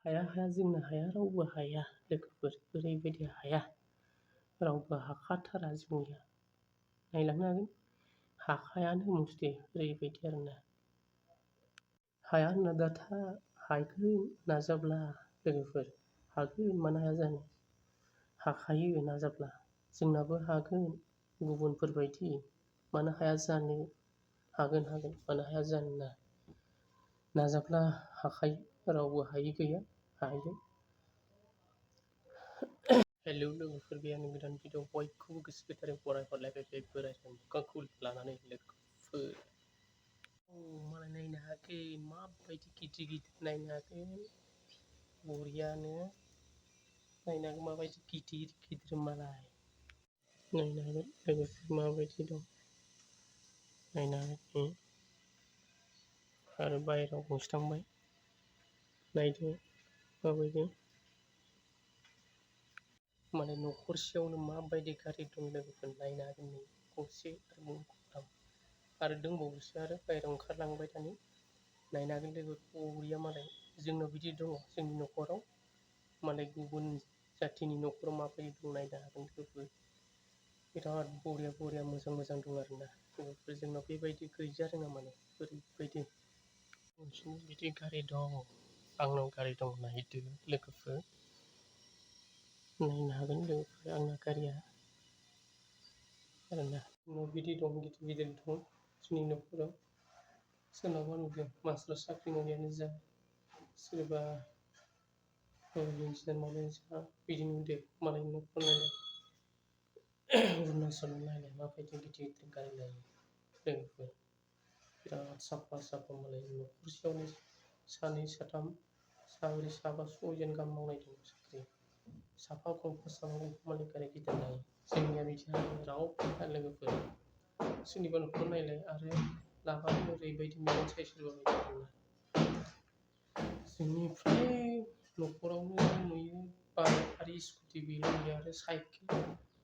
हाया जोंनो हाया, रावबो हाया लोगोफोर, ओरैबायदि हाया, रावबो हाखाथारा जोंनिया। नायलांनो हागोन, हाखायानो मस्थे, ओरैबायदि आरोना। हाया होनना डाटा हागोन नाजाब्ला लोगोफोर, हागोन मानो हाया जानो, हाखायो नाजाब्ला। जोंनाबो हागोन गुबुनफोरबायदि, मानो हाया जानो, हागोन मानो हाया जानो ना। नाजाब्ला हाखायो, रावबो हायि गैया, हायो। हेलौ लोगोफोर, बे आंनि गोदान भिडिअ बयखौबो गोसो गोथारै बरायहरलायबाय बे बोराय मोखांखौ लानानै लोगोफोर। मालाय नायनो हायाखै, माबायदि गिदिर गिदिर नायनो हागोन, बरियानो नायनो हागोन माबायदि गिदिर गिदिर मालाय। नायनो हागोन लोगोफोर माबायदि दं, नायनो हागोन। आरो बाहेरायाव गंसे थांबाय, नायदो माबायदि। माने न'खरसेयावनो माबायदि गारि दं लोगोफोर, नायनो हागोन। नै गंसे आरो गंथाम आरो दंबावोसो, आरो बाहेरायाव ओंखारलांबाय थानि। नायनो हागोन लोगो, बरिया मालाय। जोंनाव बिदि दङ, जोंनि न'खराव। मालाय गुबुन जाथिनि न'खराव माबायदि दं नायनो हागोन लोगोफोर। बिराद बरिया बरिया मोजां मोजां दं आरोना लोगोफोर। जोंनाव बेबायदि गैजा रोङा माने, ओरैबायदि नोंसिनाव बिदि गारि दं, आंनाव गारि दं, नायदो लोगोफोर। नायनो हागोन लोगोफोर आंना गारिया आरोना। जोंनाव बिदि दं, गिदिर गिदिर दं जोंनि न'खराव। सोरनावबा नुदों मास्टार साख्रि मावनायानो जा, सोरबा इन्जिनियार मावनायानो जा, बिदि नुदों मालायनि न'खर नायलाय। अरुणाचलाव नायलाय माबायदि गिदिर गिदिर गारि लायो लोगोफोर। बिराद साफा साफा मालाय न'खरसेयावनो सानै साथाम साब्रै साबा सयजन गाहाम मावनाय दं साख्रि। साफा गंफा साफा गंफा मालाय गारि गिदिर लायो। जोंनिया बिदि रावबो गैया लोगोफोर। सोरनिबा न'खर नायलाय आरो लाबानो ओरैबायदि मेगन सायसोबायबायदि आरोना। जोंनि फ्राय न'खरावनो नुयो बाइक आरो स्कुटि, बेल' नुयो। आरो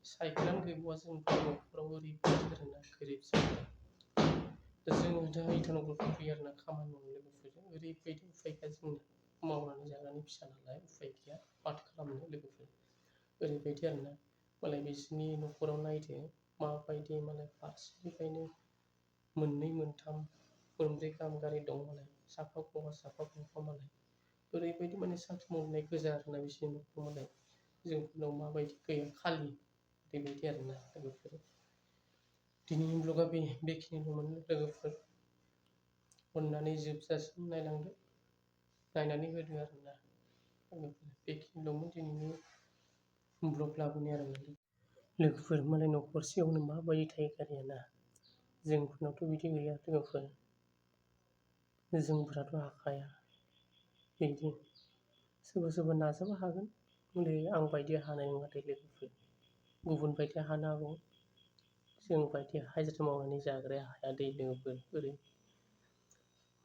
साइकेलानो गैबावा जोंनि न'खराव, ओरैबायदि आरोना गोरिब जायगा। जोङो दा इटानगरफ्राव फैयो आरोना खामानि मावनो लोगोफोरजों। ओरैबायदि उफाय गैया जोंना, मावनानै जाग्रानि फिसा नालाय उफाय गैया, माथो खालामनो लोगोफोर। ओरैबायदि आरोना, मालाय बिसोरनि न'खराव नायदो माबायदि, मालाय फारसेनिफ्रायनो मोननै मोनथाम मोनब्रै गाहाम गारि दं मालाय, साफा गंफा मालाय। ओरैबायदि माने साख्रि मावनाय गोजा आरोना बिसोरनि न'खराव मालाय। जोंफोरनाव माबायदि गैया, खालि बेबायदि आरोना लोगोफोर। दिनैनि ब्लगा बेखिनिल'मोन लोगोफोर। अननानै जोबजासिम नायलांदो, नायनानै होदो आरोना लोगोफोर। बेखिनिल'मोन दिनैनि ब्लग लाबोनाय आरोना लोगोफोर। मालाय न'खरसेयावनो माबायदि थायो गारिया ना, जोंफोरनावथ' बिदि गैया लोगोफोर। जोंफोराथ' हाखाया बिदि। सोरबा सोरबा नाजाबा हागोन, हले आं बायदि हानाय नङा दे लोगोफोर। गुबुन बायदिया हानो हागौ, जों बायदि हाजिरा मावनानै जाग्राया हाया दै लोगोफोर। ओरै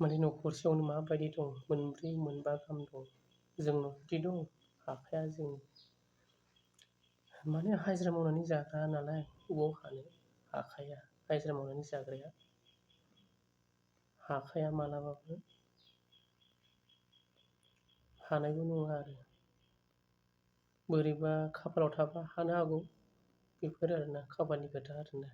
माने न'खरसेयावनो माबायदि दं, मोनब्रै मोनबा गाहाम दं। जोंनाव बिदि दं, हाखाया जों। माने हाजिरा मावनानै जाग्रा नालाय, बबाव हानो, हाखाया। हाजिरा मावनानै जाग्राया हाखाया मालाबाबो, हानायबो नङा आरो। बोरैबा खाफालाव थाबा हानो हागौ, बेफोर आरोना खाफालनि खोथा आरोना।